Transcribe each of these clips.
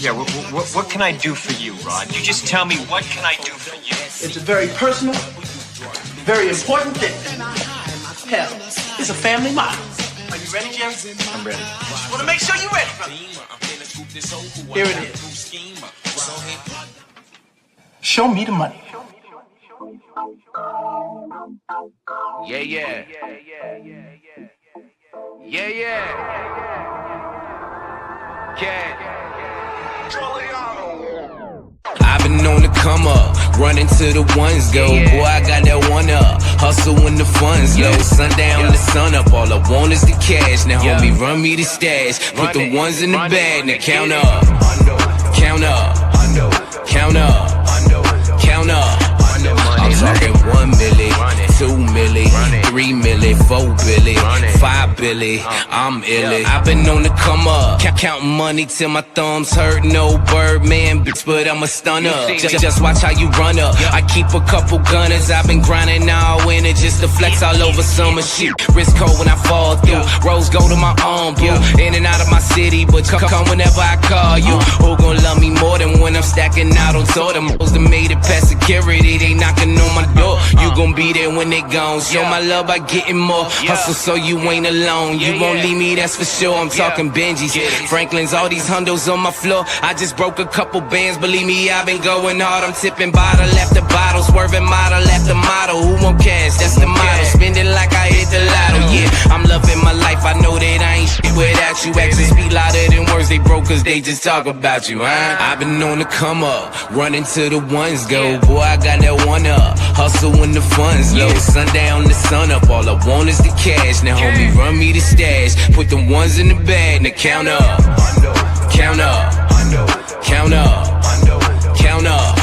Yeah, what can I do for you, Rod? You just tell me, what can I do for you? It's a very personal, very important thing. Hell, it's a family motto. Are you ready, Jerry? I'm ready. Just want to make sure you're ready, brother. Here it is. Show me the money. Yeah, yeah. Yeah, yeah. Cat. I've been known to come up, running to the ones go. Boy, I got that one up, hustle when the funds low. Sundown to sun up, all I want is the cash. Now homie, run me the stash, put the ones in the bag. Now count up, count up, count up, count up. I'm talking 1 milli, 2 milli, 3 milli, 4 billy, 5 billy, I'm illy. I've been on the come up, counting money till my thumbs hurt. No Birdman, bitch, but I'm a stunner. Just watch how you run up. I keep a couple gunners. I've been grinding all winter just to flex all over summer shit. Wrist cold when I fall through. Rose go to my arm, boo. In and out of my city, but come whenever I call you. Who gon' love me more than when I'm stacking out on tour? Them hoes that made it past security, they knocking on my door. You gon' be there when they gone. Show my love by getting more. Hustle so you ain't alone. You won't leave me, that's for sure. I'm talking Benjis, Franklin's, all these hundos on my floor. I just broke a couple bands, believe me, I've been going hard. I'm tipping bottle after bottle, swerving model after model. Who won't cash? That's the motto. Spending like I hit the lotto. Yeah, I'm loving my life. I know that I ain't shit without you. Actions speak louder than words. They broke cause they just talk about you, huh? I've been on the come up, running to the ones go. Boy, I got that one up, hustle when the funds low. Sundown to sun up, all I want is the cash. Now homie, run me the stash, put the ones in the bag. Now count up, count up, count up, count up.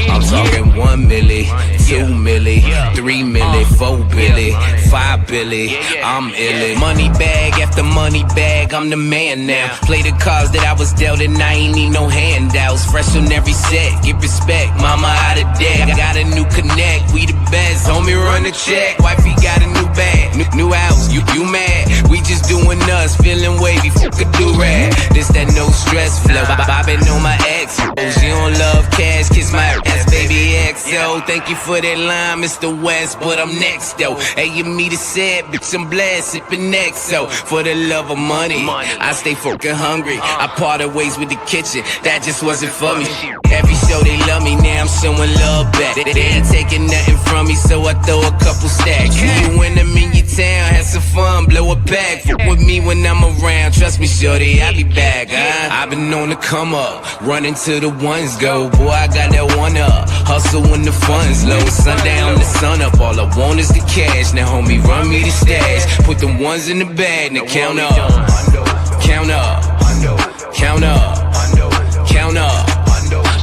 I'm talking 1 milli, 2 milli, 3 milli, 4 billy, 5 billy, I'm illin'. Money bag after money bag, I'm the man now. Play the cards that I was dealt and I ain't need no handouts. Fresh on every set, give respect, mama out of debt. Got a new connect, we the best, homie run the check. Wifey got a new bag, new house, you mad? We just doing us, feeling wavy, fuck a do-rag. This that no stress flow, bobbing on my ex. She don't love cash, kiss my ass, baby XO. Thank you for that line, Mr. West, but I'm next though. Hey, you meet a set, bitch, I'm blessed, sipping XO. For the love of money, I stay fucking hungry. I parted ways with the kitchen, that just wasn't for me. Every show they love me, now I'm showing love back. They ain't taking nothing from me, so I throw a couple stacks. See you when I'm in your town, have some fun, blow a pack. Fuck with me when I'm around, trust me, shorty, I'll be back, huh? I've been on the come up, running to the ones go. Boy, I got that one up, hustle when the funds low. Sundown to sun up, all I want is the cash. Now homie, run me the stash, put the ones in the bag. Now count up, count up, count up, count up.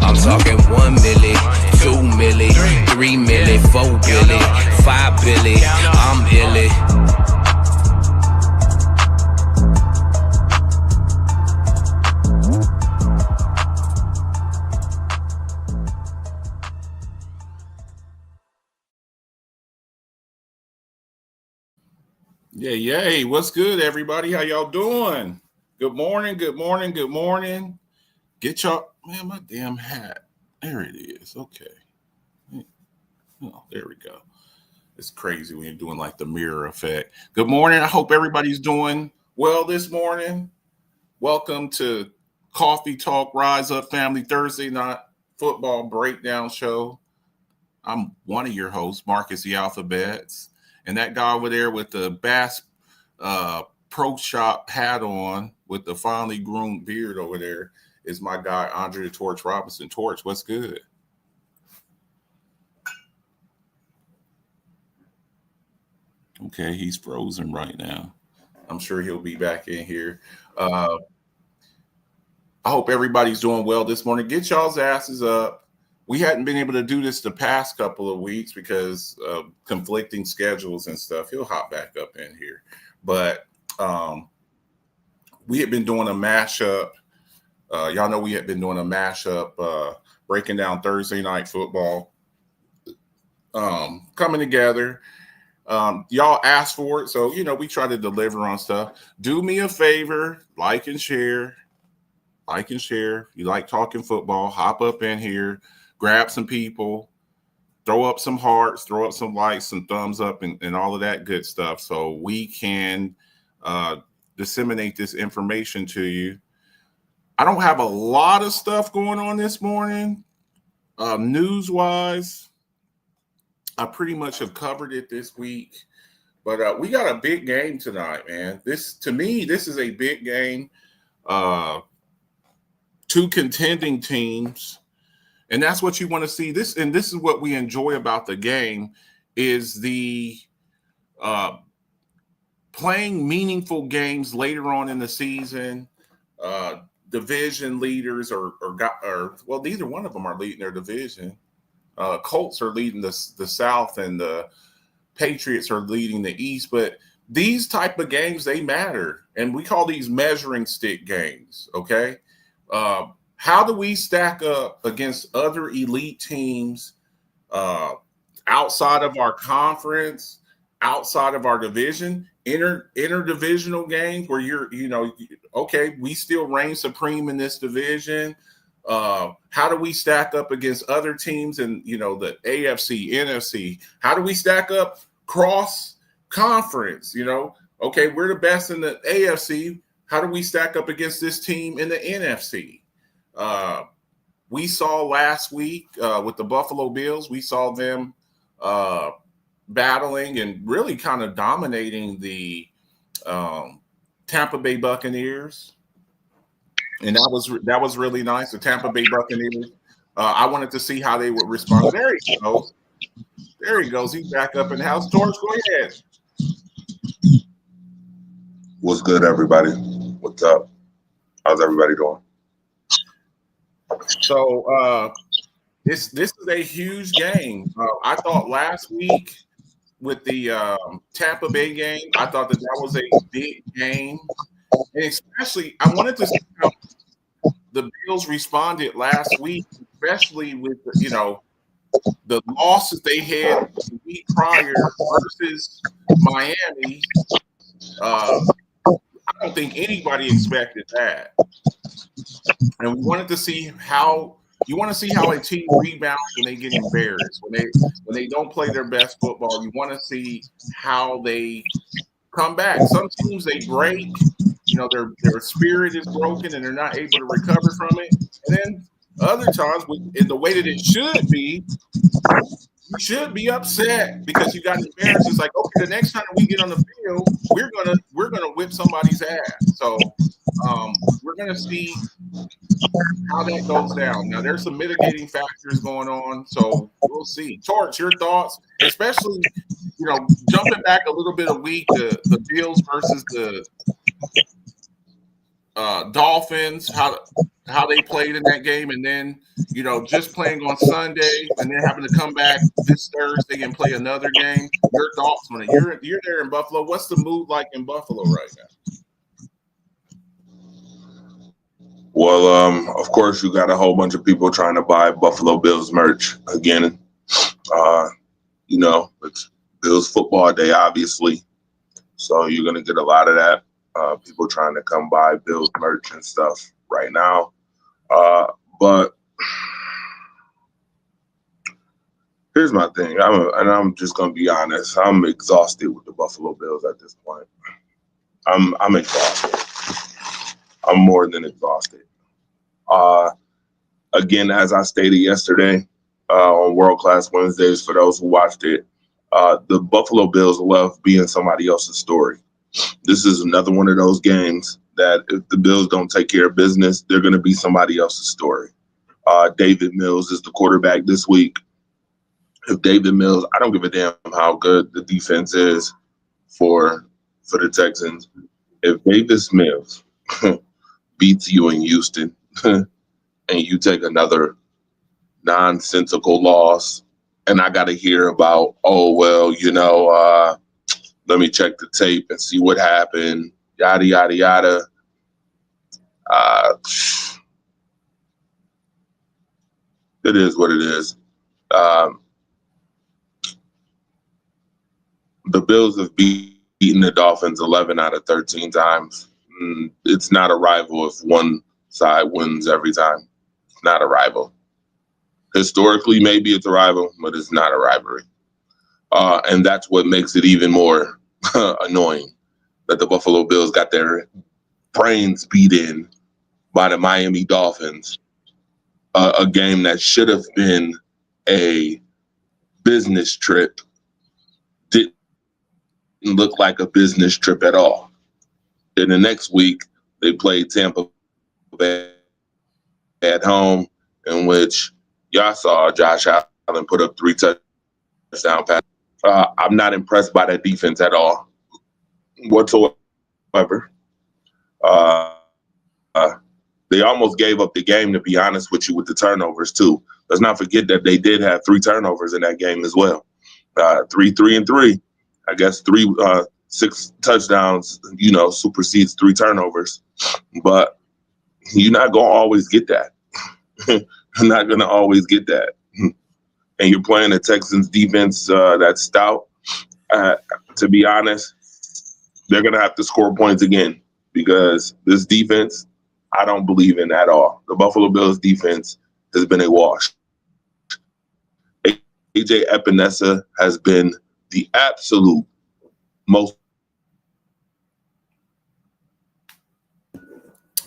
I'm talking 1 milli, 2 milli, 3 milli, 4 billy, 5 billy, I'm illy. Yay. What's good, everybody? How y'all doing? Good morning. Get y'all, man, my damn hat. There it is. Okay. Oh, there we go. It's crazy when you're doing like the mirror effect. Good morning. I hope everybody's doing well this morning. Welcome to Coffee Talk Rise Up Family Thursday night football breakdown show. I'm one of your hosts, Marcus the Alphabets. And that guy over there with the Bass Pro Shop hat on with the finely groomed beard over there is my guy, Andre the Torch Robinson. Torch, what's good? Okay, he's frozen right now. I'm sure he'll be back in here. I hope everybody's doing well this morning. Get y'all's asses up. We hadn't been able to do this the past couple of weeks because of conflicting schedules and stuff. He'll hop back up in here. But we had been doing a mashup. Y'all know we had been doing a mashup, breaking down Thursday night football, coming together. Y'all asked for it. So, we try to deliver on stuff. Do me a favor, like and share. like and share. You like talking football, hop up in here, grab some people, throw up some hearts, throw up some likes, some thumbs up, and all of that good stuff so we can disseminate this information to you. I don't have a lot of stuff going on this morning, news-wise. I pretty much have covered it this week, but we got a big game tonight, man. To me, this is a big game. Two contending teams, and that's what you want to see. This is what we enjoy about the game is the playing meaningful games later on in the season. Division leaders or neither one of them are leading their division. Colts are leading the South, and the Patriots are leading the East. But these type of games, they matter, and we call these measuring stick games. Okay, how do we stack up against other elite teams outside of our conference, outside of our division? Interdivisional games where we still reign supreme in this division. How do we stack up against other teams in the AFC, NFC? How do we stack up cross conference? Okay, we're the best in the AFC. How do we stack up against this team in the NFC? We saw last week with the Buffalo Bills, we saw them battling and really kind of dominating the Tampa Bay Buccaneers, and that was really nice. The Tampa Bay Buccaneers. I wanted to see how they would respond. There he goes. There he goes. He's back up in the house. George, go ahead. What's good, everybody? What's up? How's everybody doing? So this is a huge game. I thought last week with the Tampa Bay game, I thought that was a big game. And especially, I wanted to see how the Bills responded last week, especially with, the losses they had the week prior versus Miami. I don't think anybody expected that. And we wanted to see how a team rebounds when they get embarrassed, when they don't play their best football. You want to see how they come back. Some teams, they break, their spirit is broken and they're not able to recover from it. And then other times, in the way that it should be, you should be upset because you got embarrassed. It's like, okay, the next time we get on the field, we're gonna whip somebody's ass. So we're gonna see how that goes down. Now there's some mitigating factors going on, so we'll see. Torch, your thoughts, especially jumping back a little bit a week, the Bills versus the Dolphins, how they played in that game, and then just playing on Sunday and then having to come back this Thursday and play another game. Your thoughts on it? You're there in Buffalo. What's the mood like in Buffalo right now? Well, of course, you got a whole bunch of people trying to buy Buffalo Bills merch again. It's Bills football day, obviously, so you're gonna get a lot of that. People trying to come buy Bills merch and stuff right now. But here's my thing. I'm just gonna be honest. I'm exhausted with the Buffalo Bills at this point. I'm exhausted. I'm more than exhausted. Again, as I stated yesterday on World Class Wednesdays, for those who watched it, the Buffalo Bills love being somebody else's story. This is another one of those games that if the Bills don't take care of business, they're going to be somebody else's story. David Mills is the quarterback this week. If David Mills, I don't give a damn how good the defense is for the Texans. If Davis Mills beats you in Houston and you take another nonsensical loss, and I got to hear about, let me check the tape and see what happened, yada, yada, yada. It is what it is. The Bills have beaten the Dolphins 11 out of 13 times. It's not a rival if one side wins every time. It's not a rival. Historically, maybe it's a rival, but it's not a rivalry. And that's what makes it even more annoying that the Buffalo Bills got their brains beat in by the Miami Dolphins. A game that should have been a business trip didn't look like a business trip at all. And the next week, they played Tampa Bay at home, in which y'all saw Josh Allen put up 3 touchdown passes. I'm not impressed by that defense at all whatsoever. They almost gave up the game, to be honest with you, with the turnovers, too. Let's not forget that they did have 3 turnovers in that game as well. 3. I guess 6 touchdowns, supersedes 3 turnovers. But you're not going to always get that. You're not going to always get that. And you're playing a Texans defense that's stout. To be honest, they're going to have to score points again because this defense, I don't believe in at all. The Buffalo Bills defense has been a wash. AJ Epinesa has been the absolute most.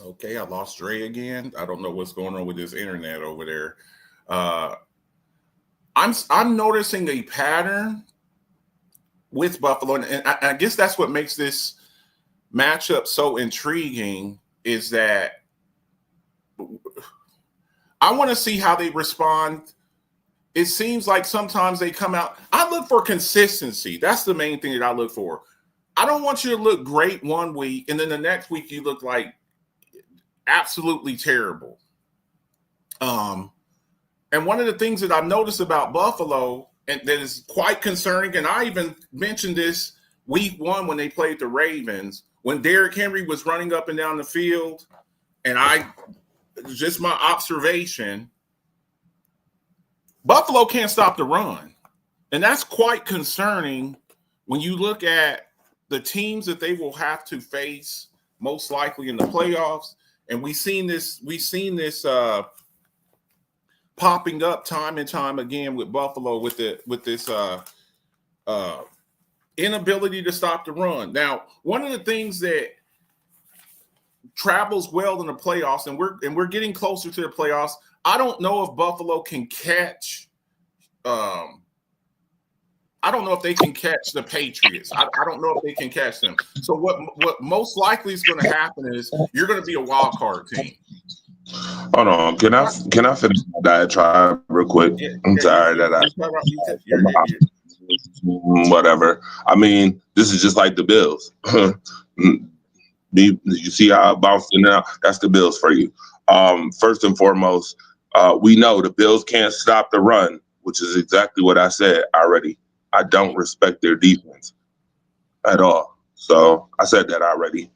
Okay, I lost Dre again. I don't know what's going on with this internet over there. I'm noticing a pattern with Buffalo, and I guess that's what makes this matchup so intriguing. Is that I want to see how they respond. It seems like sometimes they come out. I look for consistency. That's the main thing that I look for. I don't want you to look great one week and then the next week you look like absolutely terrible. And one of the things that I've noticed about Buffalo and that is quite concerning, and I even mentioned this week 1 when they played the Ravens, when Derrick Henry was running up and down the field, and just my observation, Buffalo can't stop the run. And that's quite concerning when you look at the teams that they will have to face most likely in the playoffs. And we've seen this popping up time and time again with Buffalo with this inability to stop the run. Now, one of the things that travels well in the playoffs, and we're getting closer to the playoffs. I don't know if Buffalo can catch. I don't know if they can catch the Patriots. I don't know if they can catch them. So what most likely is going to happen is you're going to be a wild card team. Hold on, can I finish my diatribe real quick? I'm sorry that whatever. I mean, this is just like the Bills. You see how I bounced in now? That's the Bills for you. First and foremost, we know the Bills can't stop the run, which is exactly what I said already. I don't respect their defense at all. So I said that already.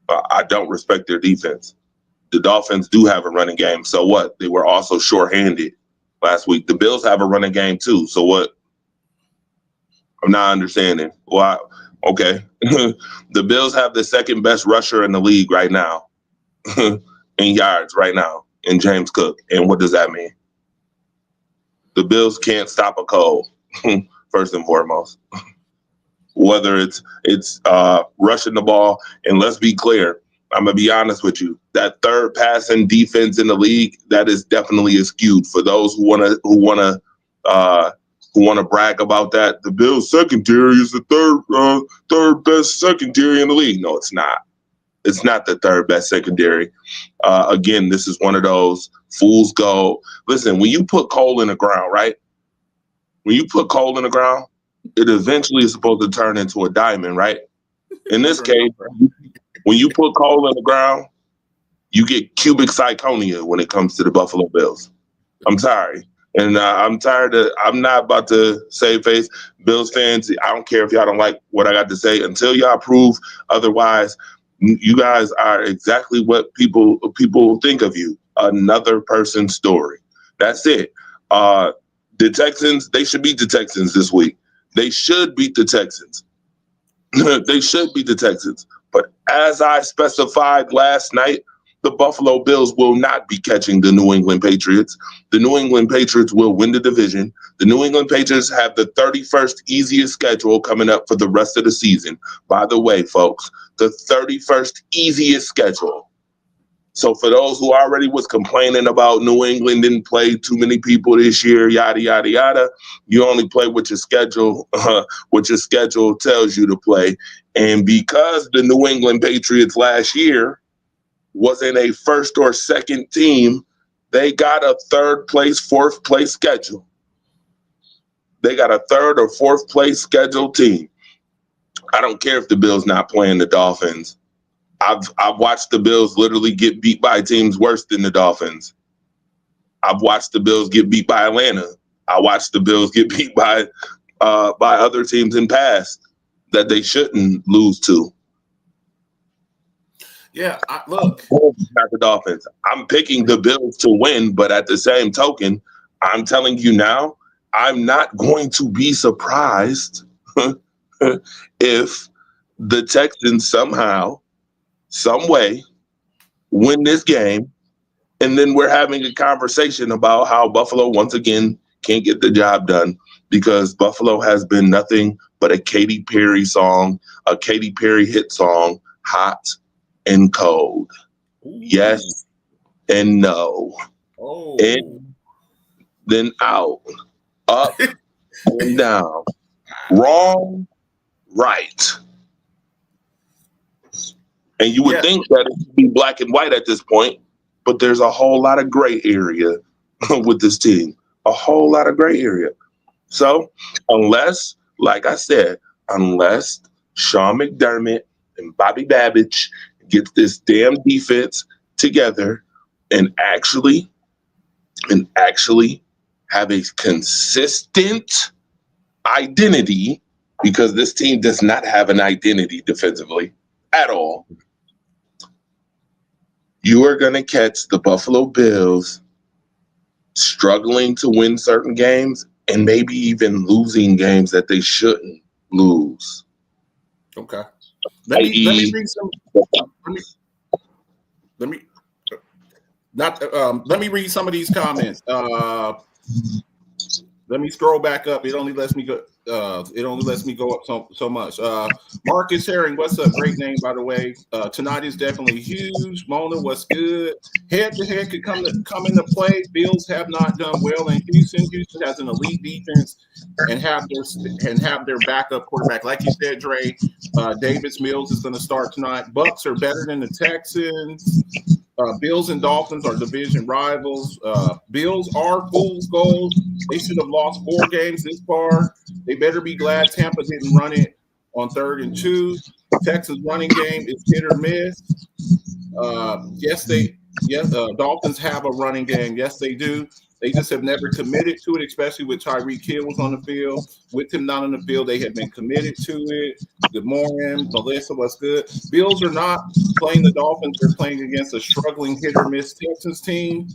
I don't respect their defense. The Dolphins do have a running game. So what? They were also shorthanded last week. The Bills have a running game too. So what? I'm not understanding. Why? Okay. The Bills have the second best rusher in the league right now in yards right now in James Cook. And what does that mean? The Bills can't stop a cold, first and foremost. Whether it's rushing the ball, and let's be clear, I'm gonna be honest with you. That third passing defense in the league, that is definitely skewed. For those who wanna brag about that, the Bills secondary is the third best secondary in the league. No, it's not. It's not the third best secondary. Again, this is one of those fool's gold. Listen, when you put coal in the ground, right? When you put coal in the ground, it eventually is supposed to turn into a diamond, right? In this case, when you put coal in the ground, you get cubic zirconia when it comes to the Buffalo Bills. I'm sorry. And I'm tired of, I'm not about to save face. Bills fans, I don't care if y'all don't like what I got to say. Until y'all prove otherwise, you guys are exactly what people think of you. Another person's story. That's it. The Texans, they should beat the Texans this week. They should beat the Texans. They should beat the Texans. But as I specified last night, the Buffalo Bills will not be catching the New England Patriots. The New England Patriots will win the division. The New England Patriots have the 31st easiest schedule coming up for the rest of the season. By the way, folks, the 31st easiest schedule. So for those who already was complaining about New England didn't play too many people this year, yada, yada, yada, you only play what your schedule, tells you to play. And because the New England Patriots last year wasn't a first or second team, they got a third place, fourth place schedule. They got a third or fourth place scheduled team. I don't care if the Bills not playing the Dolphins. I've watched the Bills literally get beat by teams worse than the Dolphins. I've watched the Bills get beat by Atlanta. I watched the Bills get beat by other teams in past that they shouldn't lose to. Yeah, look. Not the Dolphins. I'm picking the Bills to win, but at the same token, I'm telling you now, I'm not going to be surprised if the Texans somehow, some way, win this game, and then we're having a conversation about how Buffalo once again can't get the job done because Buffalo has been nothing but a Katy Perry song, a Katy Perry hit song, hot and cold. Ooh. Yes and no. Oh. In, then out. Up and down. Wrong, right. And you would think that it would be black and white at this point, but there's a whole lot of gray area with this team. A whole lot of gray area. So unless, like I said, unless Sean McDermott and Bobby Babbage get this damn defense together and actually have a consistent identity, because this team does not have an identity defensively at all, you are going to catch the Buffalo Bills struggling to win certain games and maybe even losing games that they shouldn't lose. Okay. Let me read some. Let me read some of these comments. Let me scroll back up. It only lets me go. Up so much. Marcus Herring, what's up? Great name, by the way. Tonight is definitely huge. Mona, what's good? Head to head could come into play. Bills have not done well in Houston. Houston has an elite defense and have their backup quarterback, like you said, Dre. Davis Mills is going to start tonight. Bucks are better than the Texans. Bills and Dolphins are division rivals. Bills are fool's gold. They should have lost 4 games this far. They better be glad Tampa didn't run it on 3rd and 2. Texas running game is hit or miss. Dolphins have a running game. Yes, they do. They just have never committed to it, especially with Tyreek Hill was on the field. With him not on the field, they have been committed to it. Good morning, Melissa. What's good? Bills are not playing the Dolphins. They're playing against a struggling hit-or-miss Texans team.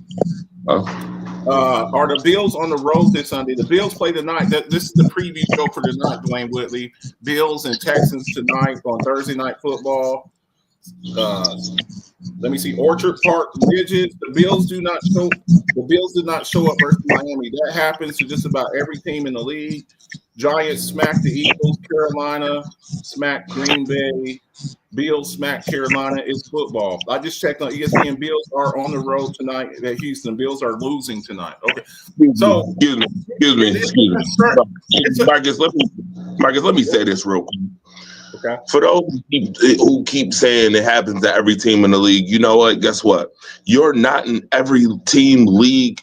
Are the Bills on the road this Sunday? The Bills play tonight. This is the preview show for tonight, Dwayne Whitley. Bills and Texans tonight on Thursday Night Football. Let me see. Orchard Park Ridges. The Bills did not show up versus Miami. That happens to just about every team in the league. Giants smacked the Eagles. Carolina smacked Green Bay. Bills smacked Carolina. It's football. I just checked on ESPN. Bills are on the road tonight at Houston. Bills are losing tonight. Okay. So excuse me. Marcus, let me say this real quick. Okay. For those who keep saying it happens to every team in the league, you know what? Guess what? You're not in every team league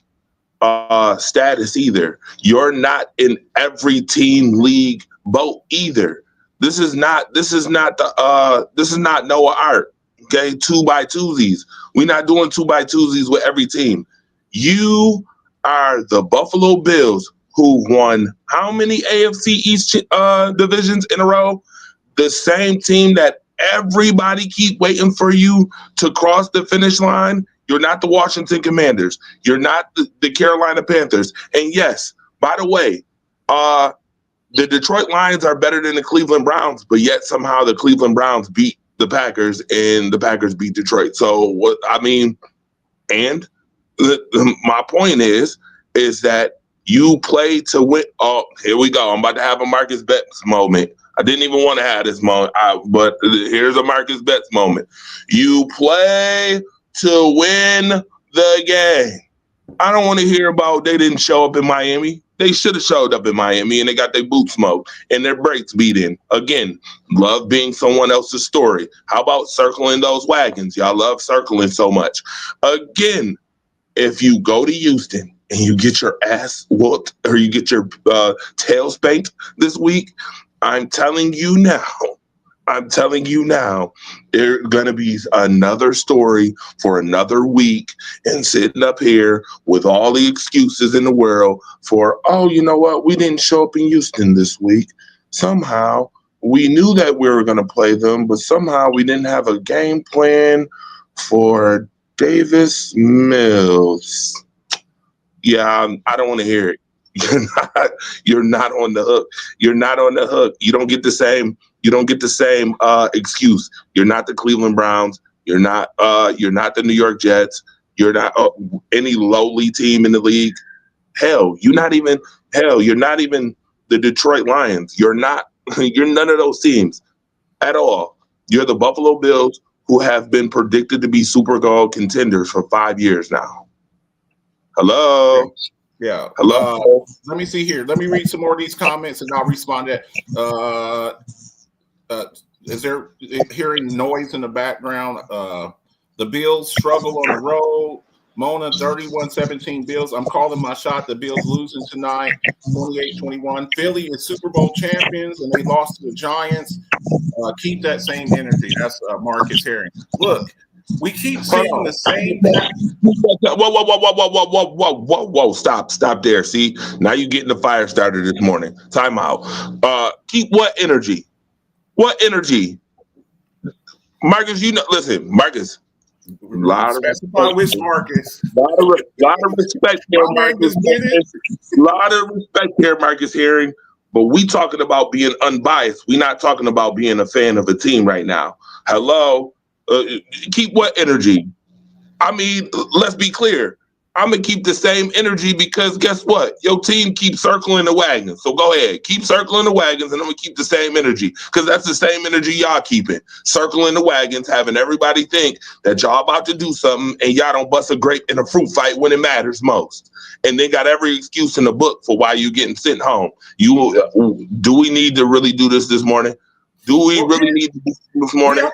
status either. You're not in every team league boat either. This is not Noah Art. Okay, 2x2s. We're not doing 2x2s with every team. You are the Buffalo Bills, who won how many AFC East divisions in a row? The same team that everybody keep waiting for you to cross the finish line. You're not the Washington Commanders. You're not the Carolina Panthers. And yes, by the way, the Detroit Lions are better than the Cleveland Browns, but yet somehow the Cleveland Browns beat the Packers, and the Packers beat Detroit. So what I mean, and my point is that you play to win. Oh, here we go. I'm about to have a Marcus Betts moment. I didn't even want to have this moment, but here's a Marcus Betts moment. You play to win the game. I don't want to hear about they didn't show up in Miami. They should have showed up in Miami, and they got their boots smoked and their brakes beat in. Again, love being someone else's story. How about circling those wagons? Y'all love circling so much. Again, if you go to Houston and you get your ass whooped or you get your tail spanked this week, I'm telling you now, there's going to be another story for another week and sitting up here with all the excuses in the world for, oh, you know what? We didn't show up in Houston this week. Somehow we knew that we were going to play them, but somehow we didn't have a game plan for Davis Mills. Yeah, I don't want to hear it. You're not on the hook. You're not on the hook. You don't get the same excuse. You're not the Cleveland Browns. You're not the New York Jets. You're not any lowly team in the league. Hell, you're not even the Detroit Lions. You're none of those teams at all. You're the Buffalo Bills, who have been predicted to be Super Bowl contenders for 5 years now. Hello. Yeah. Hello. Let me see here. Let me read some more of these comments and I'll respond to that. Is there hearing noise in the background? The Bills struggle on the road. Mona 31-17 Bills. I'm calling my shot. The Bills losing tonight, 28-21. Philly is Super Bowl champions and they lost to the Giants. Keep that same energy. That's Marcus Herring. Look, we keep seeing the same. Whoa! Stop there. See, now you're getting the fire started this morning. Time out. Keep what energy? What energy? Marcus, listen, Marcus. Lot of respect, which Marcus? Lot of respect here, Marcus. Lot of respect here, Marcus Herring. But we talking about being unbiased. We're not talking about being a fan of a team right now. Hello. Keep what energy? I mean, let's be clear. I'm going to keep the same energy because guess what? Your team keeps circling the wagons. So go ahead. Keep circling the wagons and I'm going to keep the same energy because that's the same energy y'all keeping. Circling the wagons, having everybody think that y'all about to do something and y'all don't bust a grape in a fruit fight when it matters most. And they got every excuse in the book for why you getting sent home. Do we need to really do this morning? Do we really need to do this morning?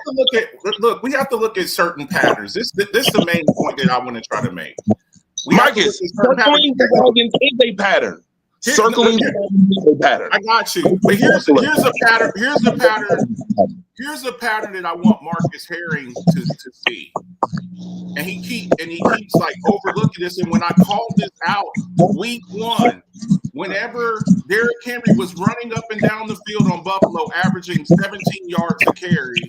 We have to look at certain patterns. This is the main point that I want to try to make. Marcus, circling the wagons is a pattern. Circling the wagons is a pattern. I got you. But here's a pattern. Here's a pattern that I want Marcus Herring to see. And he keeps like overlooking this. And when I called this out week 1, whenever Derrick Henry was running up and down the field on Buffalo, averaging 17 yards a carry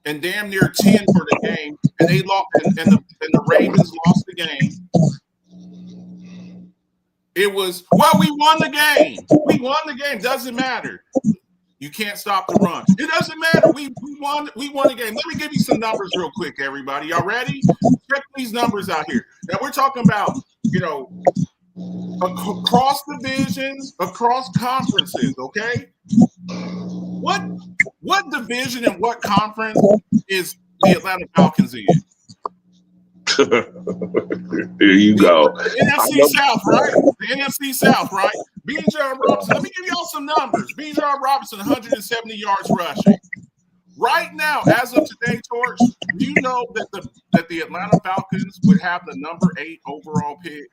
and damn near 10 for the game, and they lost, and the Ravens lost the game. It was, we won the game. We won the game. Doesn't matter. You can't stop the run. It doesn't matter. We won the game. Let me give you some numbers real quick, everybody. Y'all ready? Check these numbers out here. Now we're talking about, across divisions, across conferences, okay? What division and what conference is the Atlanta Falcons in? There you go. The NFC South, right? The NFC South, right? Bijan Robinson. Let me give y'all some numbers. Bijan Robinson, 170 yards rushing. Right now, as of today, Torch, do you know that the Atlanta Falcons would have the number 8 overall pick?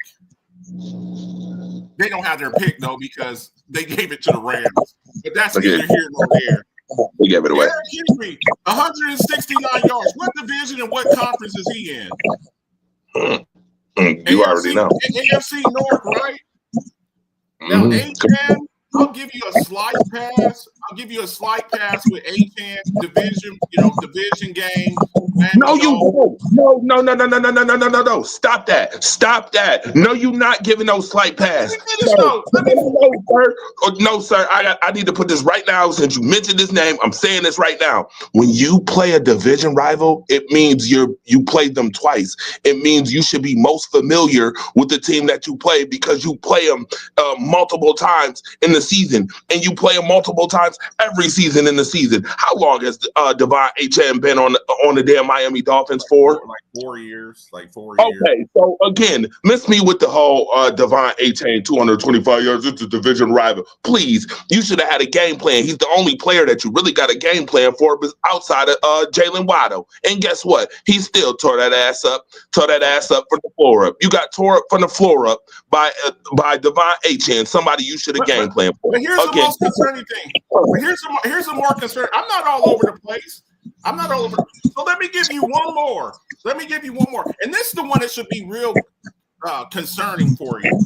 They don't have their pick, though, because they gave it to the Rams. But that's neither here nor there. They gave it away. Derrick Henry, 169 yards. What division and what conference is he in? You already know. AFC North, right? Now, A-10, I'll give you a slight pass. I'll give you a slight pass with A-Chan division game. No, you won't. No. Stop that. No, you're not giving no slight pass. No, sir. I need to put this right now since you mentioned his name. I'm saying this right now. When you play a division rival, it means you played them twice. It means you should be most familiar with the team that you play because you play them multiple times in the season, and you play them multiple times every season in the season. How long has Devon Achane been on the damn Miami Dolphins for? Like 4 years. Okay, so again, miss me with the whole Devon Achane 225 yards. It's a division rival. Please, you should have had a game plan. He's the only player that you really got a game plan for outside of Jalen Waddle. And guess what? He still tore that ass up from the floor up. You got tore up from the floor up by Devon Achane, somebody you should have game plan for. But here's the most concerning thing. Here's a more concern. I'm not all over the place. So let me give you one more. And this is the one that should be real concerning for you.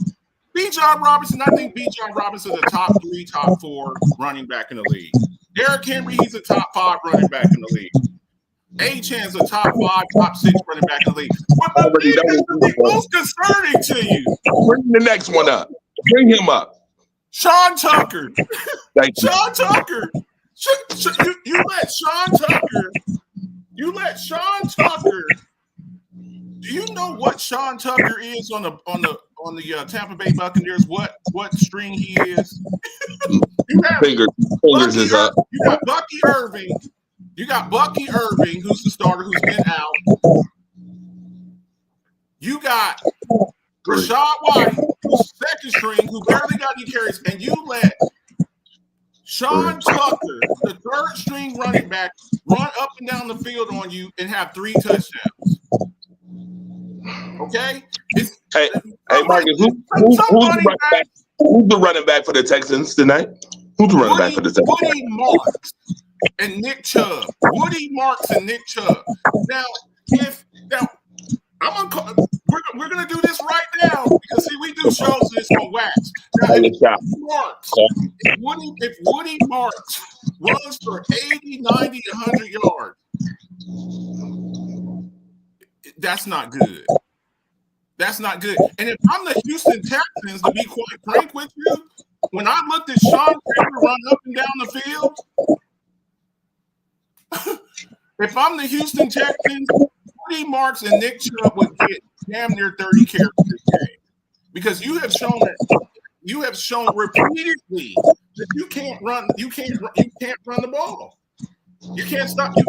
Bijan Robinson, I think Bijan Robinson is a top 3, top 4 running back in the league. Derrick Henry, he's a top 5 running back in the league. Achane's a top 5, top 6 running back in the league. But the thing that should be most concerning to you. Bring the next one up. Bring him up. Sean Tucker. Thank you. Sean Tucker. You let Sean Tucker. Do you know what Sean Tucker is on the Tampa Bay Buccaneers? What string he is? Fingers is up. You got Bucky Irving. Who's the starter, who's been out. You got Rashad White, who's second string, who barely got any carries, and you let Sean Tucker, the third string running back, run up and down the field on you and have 3 touchdowns. Okay? Hey, Marcus, who's the running back for the Texans tonight? Who's the running back for the Texans? Woody Marks and Nick Chubb. We're gonna do this right now because see, we do shows this on wax. Now, if Woody Marks runs for 80, 90, 100 yards, that's not good. And if I'm the Houston Texans, to be quite frank with you, when I looked at Sean Taylor run up and down the field, if I'm the Houston Texans, Woody Marks and Nick Chubb would get damn near 30 carries this game because you have shown repeatedly that you can't run the ball. You can't stop the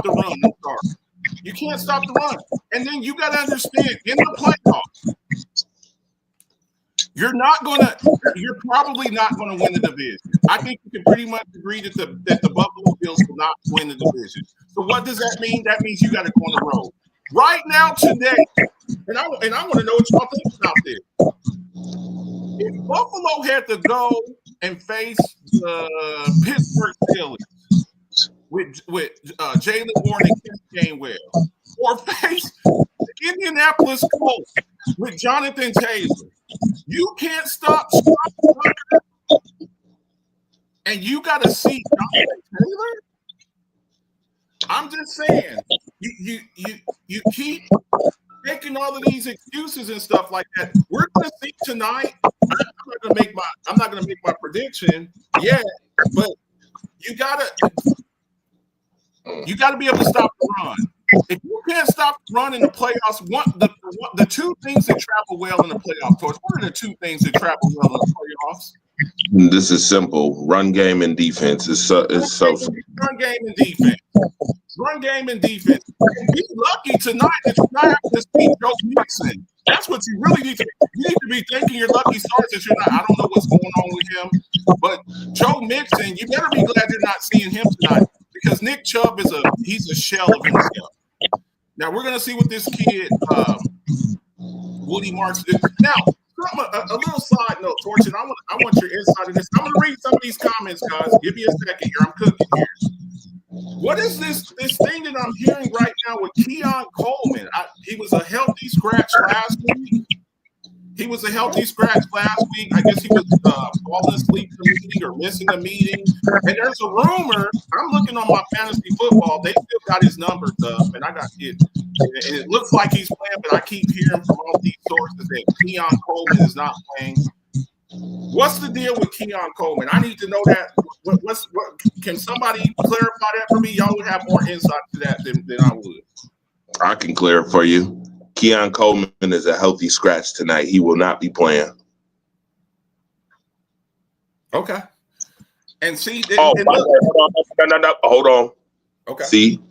run. I'm sorry. You can't stop the run. And then you got to understand, in the playoffs, you're probably not going to win the division. I think you can pretty much agree that the Buffalo Bills will not win the division. So what does that mean? That means you got to go on the road. Right now, today, and I want to know what y'all think about this. If Buffalo had to go and face the Pittsburgh Steelers with Jalen Warren and Ken Gainwell, or face the Indianapolis Colts with Jonathan Taylor, you can't stop Tucker, and you got to see Jonathan Taylor. I'm just saying, you keep making all of these excuses and stuff like that. We're going to see tonight. I'm not going to make my prediction yet, but you gotta be able to stop the run. If you can't stop the run in the playoffs, the 2 things that travel well in the playoffs, what are the 2 things that travel well in the playoffs? This is simple. Run game and defense. Run game and defense. Be lucky tonight that you're not having to see Joe Mixon. That's what you really need to. You need to be thinking your lucky stars that you're not. I don't know what's going on with him, but Joe Mixon, you better be glad you're not seeing him tonight because Nick Chubb he's a shell of himself. Now we're gonna see what this kid Woody Marks did. Now, a little side note, Fortune. I want your insight on this. I'm gonna read some of these comments, guys. Give me a second here. I'm cooking here. What is this thing that I'm hearing right now with Keon Coleman? He was a healthy scratch last week. He was a healthy scratch last week. I guess he was falling asleep in the meeting or missing a meeting. And there's a rumor. I'm looking on my fantasy football. They still got his numbers up, and I got it. And it looks like he's playing, but I keep hearing from all these sources that Keon Coleman is not playing. What's the deal with Keon Coleman? I need to know that. What can somebody clarify that for me? Y'all would have more insight to that than I would. I can clear it for you. Keon Coleman is a healthy scratch tonight. He will not be playing. Okay. And see, hold on. Okay. See,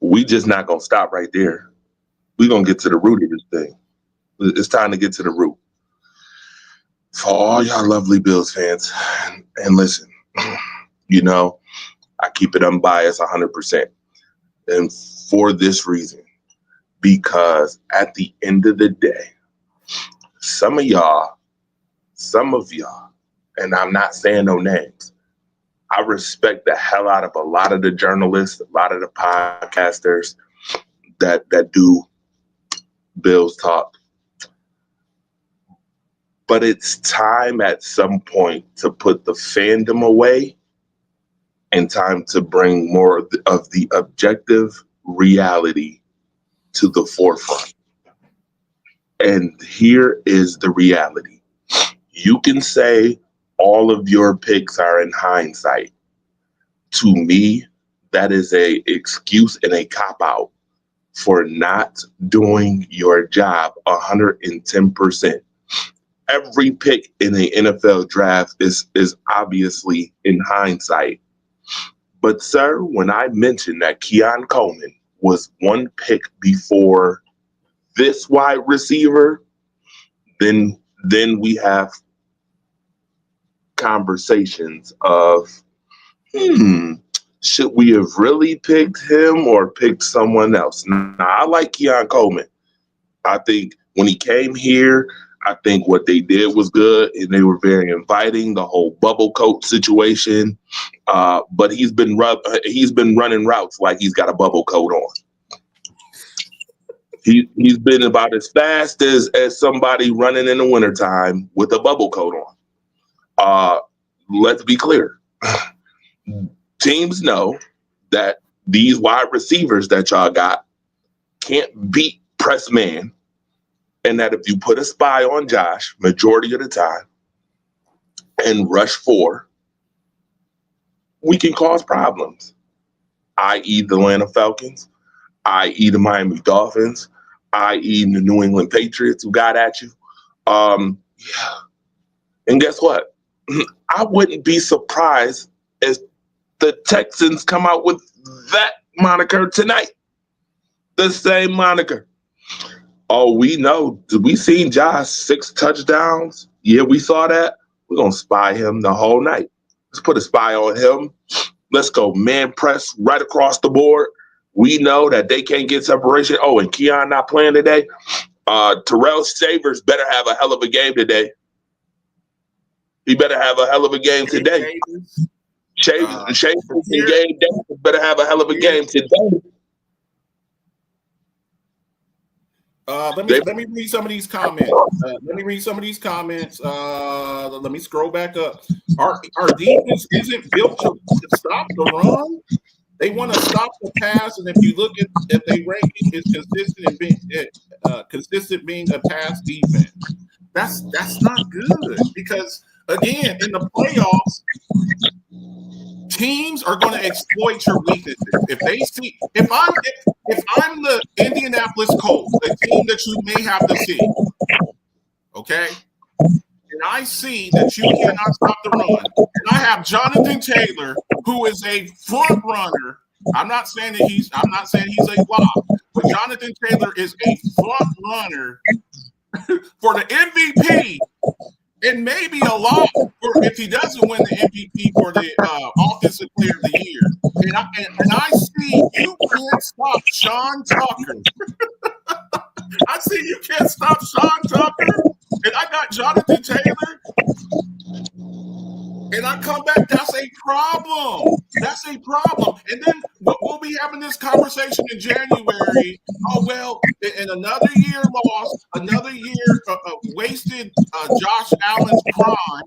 we just not gonna stop right there. We're gonna get to the root of this thing. It's time to get to the root. For all y'all lovely Bills fans, and listen, you know, I keep it unbiased 100%. And for this reason, because at the end of the day, some of y'all, and I'm not saying no names, I respect the hell out of a lot of the journalists, a lot of the podcasters that do Bills talk. But it's time at some point to put the fandom away and time to bring more of the objective reality to the forefront. And here is the reality. You can say all of your picks are in hindsight. To me, that is an excuse and a cop-out for not doing your job 110%. Every pick in the NFL draft is obviously in hindsight. But, sir, when I mentioned that Keon Coleman was one pick before this wide receiver, then we have conversations of, should we have really picked him or picked someone else? Now, I like Keon Coleman. I think when he came here, I think what they did was good, and they were very inviting, the whole bubble coat situation. But he's been running routes like he's got a bubble coat on. He's been about as fast as somebody running in the wintertime with a bubble coat on. Let's be clear. Teams know that these wide receivers that y'all got can't beat press man. And that if you put a spy on Josh majority of the time and rush 4, we can cause problems, i.e. the Atlanta Falcons, i.e. the Miami Dolphins, i.e. the New England Patriots who got at you. And guess what? I wouldn't be surprised if the Texans come out with that moniker tonight. The same moniker. Oh, we know. We seen Josh 6 touchdowns. Yeah, we saw that. We're going to spy him the whole night. Let's put a spy on him. Let's go man press right across the board. We know that they can't get separation. Oh, and Keon not playing today. Terrell Shavers better have a hell of a game today. He better have a hell of a game today. Shavers and Gabe Davis better have a hell of a game today. Let me read some of these comments. Let me scroll back up. Our defense isn't built to stop the run. They want to stop the pass, and if you look at their ranking, it's consistent being a pass defense. That's not good because again in the playoffs, teams are going to exploit your weaknesses. If I'm the Indianapolis Colts, a team that you may have to see, okay, and I see that you cannot stop the run, and I have Jonathan Taylor, who is a front runner. I'm not saying he's a flop, but Jonathan Taylor is a front runner for the MVP. And maybe a lot if he doesn't win the MVP for the Offensive Player of the Year. And I see you can't stop Sean Tucker. I see you can't stop Sean Tucker. And I got Jonathan Taylor. And I come back, that's a problem. And then we'll be having this conversation in January. Oh, well, in another year lost, another year wasted Josh Allen's prime.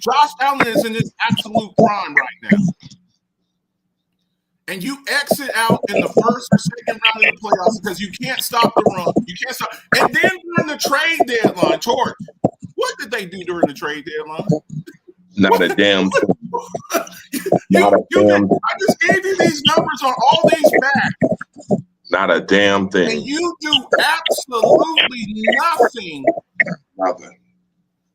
Josh Allen is in his absolute prime right now. And you exit out in the first or second round of the playoffs because you can't stop the run. You can't stop. And then during the trade deadline, Torch, what did they do during the trade deadline? Not a damn thing. I just gave you these numbers on all these facts. Not a damn thing. And you do absolutely nothing. Nothing.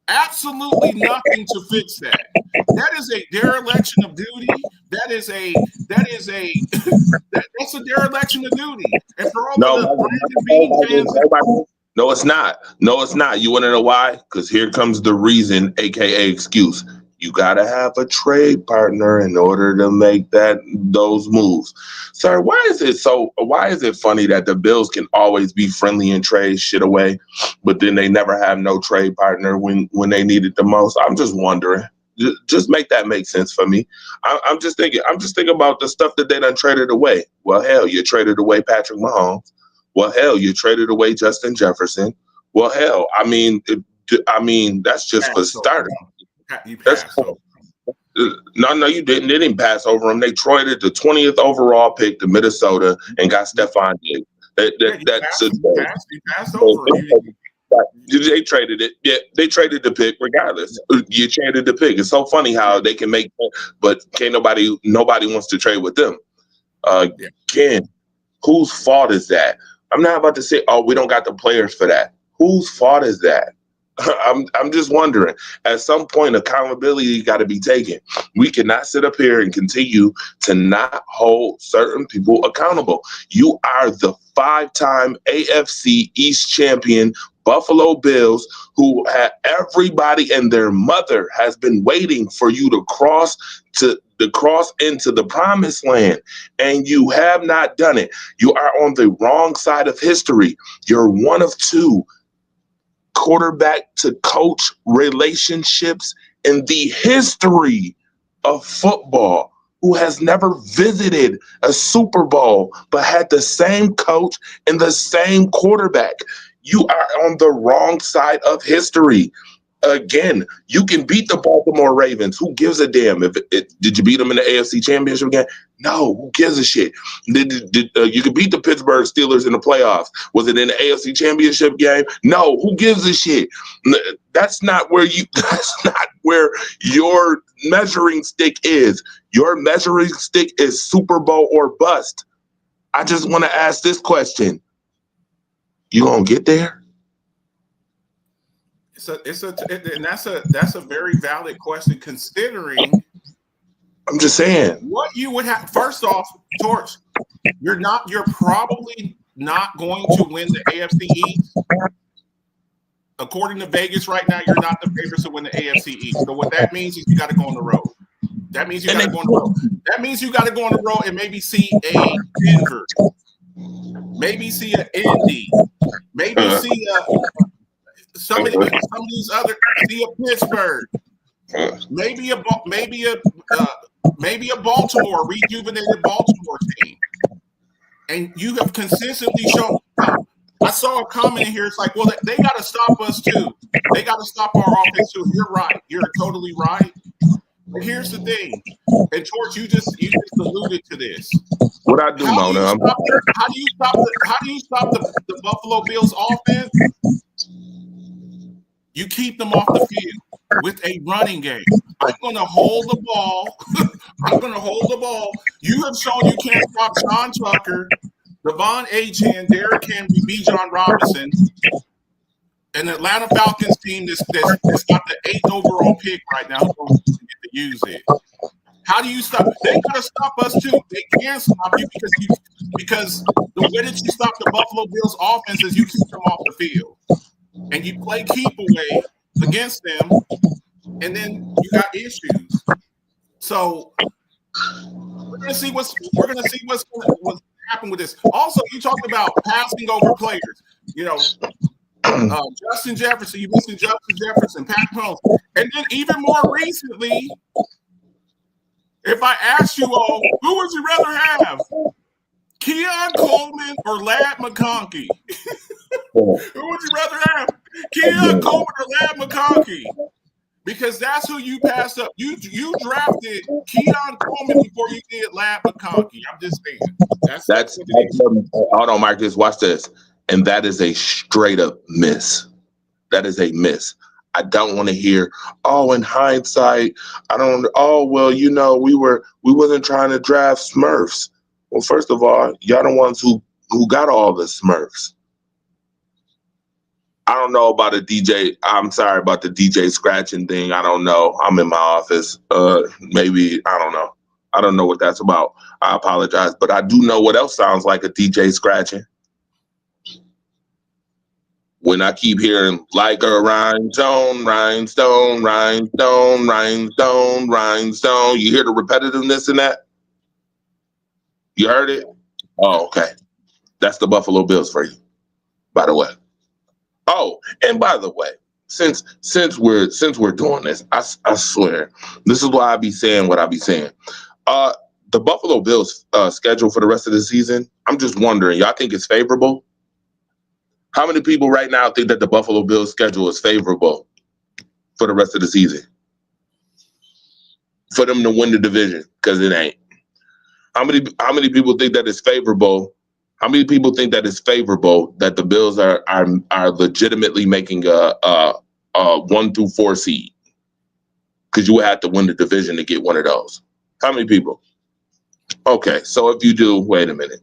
Absolutely nothing to fix that. That is a dereliction of duty. That's a dereliction of duty. And for all of the Brandon Beane fans, no, it's not. No, it's not. You want to know why? Because here comes the reason, aka excuse. You gotta have a trade partner in order to make those moves. Sir, why is it funny that the Bills can always be friendly and trade shit away, but then they never have no trade partner when they need it the most? I'm just wondering. Just make that make sense for me. I'm just thinking about the stuff that they done traded away. Well, hell, you traded away Patrick Mahomes. Well, hell, you traded away Justin Jefferson. Well, hell, I mean, that's just for starters. You passed over. No, you didn't. They didn't pass over him. They traded the 20th overall pick to Minnesota and got Stephon Diggs. He passed over. They traded it. Yeah, they traded the pick regardless. You traded the pick. It's so funny how they can make, but nobody wants to trade with them. Ken, whose fault is that? I'm not about to say, oh, we don't got the players for that. Whose fault is that? I'm just wondering. At some point, accountability got to be taken. We cannot sit up here and continue to not hold certain people accountable. You are the 5-time AFC East champion Buffalo Bills, who had everybody and their mother has been waiting for you to cross into the promised land, and you have not done it. You are on the wrong side of history. You're one of two quarterback to coach relationships in the history of football who has never visited a Super Bowl but had the same coach and the same quarterback. You are on the wrong side of history. Again, you can beat the Baltimore Ravens. Who gives a damn? Did you beat them in the AFC Championship game? No, who gives a shit? You could beat the Pittsburgh Steelers in the playoffs. Was it in the AFC Championship game? No, who gives a shit? That's not where your measuring stick is. Your measuring stick is Super Bowl or bust. I just want to ask this question. You gonna get there? And that's a very valid question, considering. I'm just saying what you would have. First off, Torch, you're probably not going to win the AFC East. According to Vegas right now, you're not the favorites to win the AFC East. So what that means is you got to go on the road. That means you got to go on the road. That means you got to go on the road and maybe see a Denver, maybe see an Indy, maybe see some of these other, see a Pittsburgh, maybe a Baltimore, rejuvenated Baltimore team. And you have consistently shown. I saw a comment in here. It's like, well, they got to stop us too. They got to stop our offense too. You're right. You're totally right. But here's the thing. And George, you just alluded to this. What I do, Mona? How do you stop the Buffalo Bills offense? You keep them off the field with a running game. I'm going to hold the ball. I'm going to hold the ball. You have shown you can't stop Sean Tucker, Devon Achane, Derrick Henry, Bijan Robinson, an Atlanta Falcons team that's got the 8th overall pick right now. Who get to use it? How do you stop? They got to stop us too. They can't stop you because the way that you stop the Buffalo Bills offense is you keep them off the field. And you play keep away against them, and then you got issues. So we're gonna see what's happen with this. Also, you talked about passing over players. You know, Justin Jefferson. You mentioned Justin Jefferson, Pat Mahomes, and then even more recently, If I asked you all, who would you rather have? Keon Coleman or Ladd McConkey? Who would you rather have? Keon Coleman or Ladd McConkey? Because that's who you passed up. You drafted Keon Coleman before you did Ladd McConkey. I'm just saying. That's hold on, Marcus. Watch this. And that is a straight up miss. That is a miss. I don't want to hear, in hindsight, we wasn't trying to draft Smurfs. Well, first of all, y'all the ones who got all the Smurfs. I don't know about I'm sorry about the DJ scratching thing. I don't know. I'm in my office. Maybe, I don't know. I don't know what that's about. I apologize. But I do know what else sounds like a DJ scratching. When I keep hearing like a rhinestone, rhinestone, rhinestone, rhinestone, rhinestone, you hear the repetitiveness in that? You heard it? Oh, okay. That's the Buffalo Bills for you, by the way. Oh, and by the way, since we're doing this, I swear, this is why I be saying what I be saying. The Buffalo Bills schedule for the rest of the season, I'm just wondering, y'all think it's favorable? How many people right now think that the Buffalo Bills schedule is favorable for the rest of the season? For them to win the division, because it ain't. How many people think that it's favorable? How many people think that it's favorable that the Bills are legitimately making a 1 through 4 seed? Because you would have to win the division to get one of those. How many people? Okay, so if you do, wait a minute.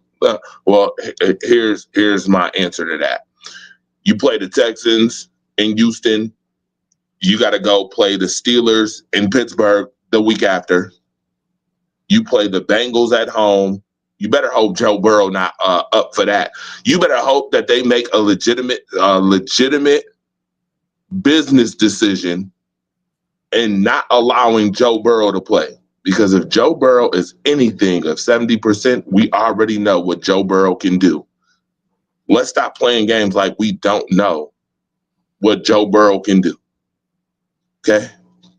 Well, here's my answer to that. You play the Texans in Houston. You got to go play the Steelers in Pittsburgh the week after. You play the Bengals at home. You better hope Joe Burrow not up for that. You better hope that they make a legitimate business decision in not allowing Joe Burrow to play. Because if Joe Burrow is anything of 70%, we already know what Joe Burrow can do. Let's stop playing games like we don't know what Joe Burrow can do. Okay?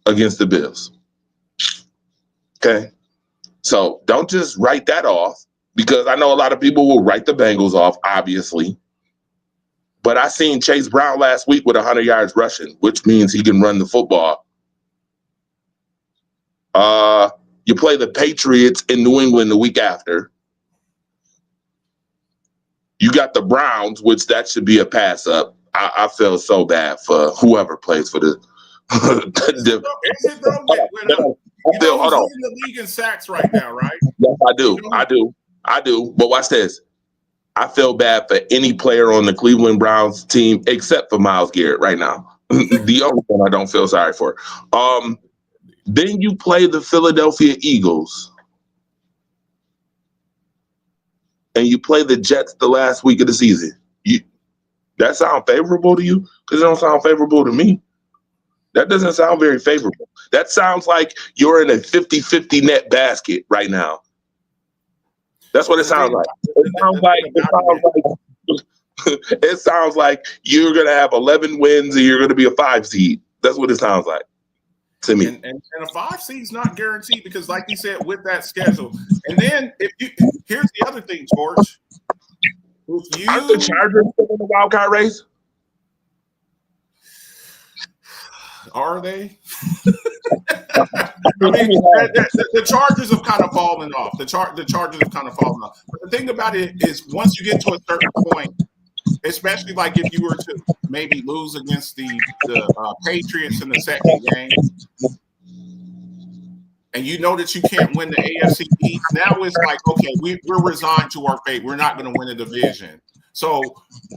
Against the Bills. Okay? So don't just write that off, because I know a lot of people will write the Bengals off, obviously. But I seen Chase Brown last week with 100 yards rushing, which means he can run the football. You play the Patriots in New England the week after. You got the Browns, which that should be a pass up. I feel so bad for whoever plays for the. Hold on. In the league in sacks right now, right? Yes, I do. But watch this. I feel bad for any player on the Cleveland Browns team except for Myles Garrett right now. The only one I don't feel sorry for. Then you play the Philadelphia Eagles. And you play the Jets the last week of the season. That sound favorable to you? Because it don't sound favorable to me. That doesn't sound very favorable. That sounds like you're in a 50-50 net basket right now. That's what it sounds like. It sounds like you're going to have 11 wins and you're going to be a 5 seed. That's what it sounds like to me. And a 5 seed is not guaranteed because, like you said, with that schedule. And then here's the other thing, George. Aren't the Chargers still in the wild card race? Are they? I mean, the Chargers have kind of fallen off. The Chargers have kind of fallen off. But the thing about it is, once you get to a certain point, especially like if you were to maybe lose against the Patriots in the second game, and you know that you can't win the AFC East, now it's like, okay, we're resigned to our fate. We're not going to win the division. So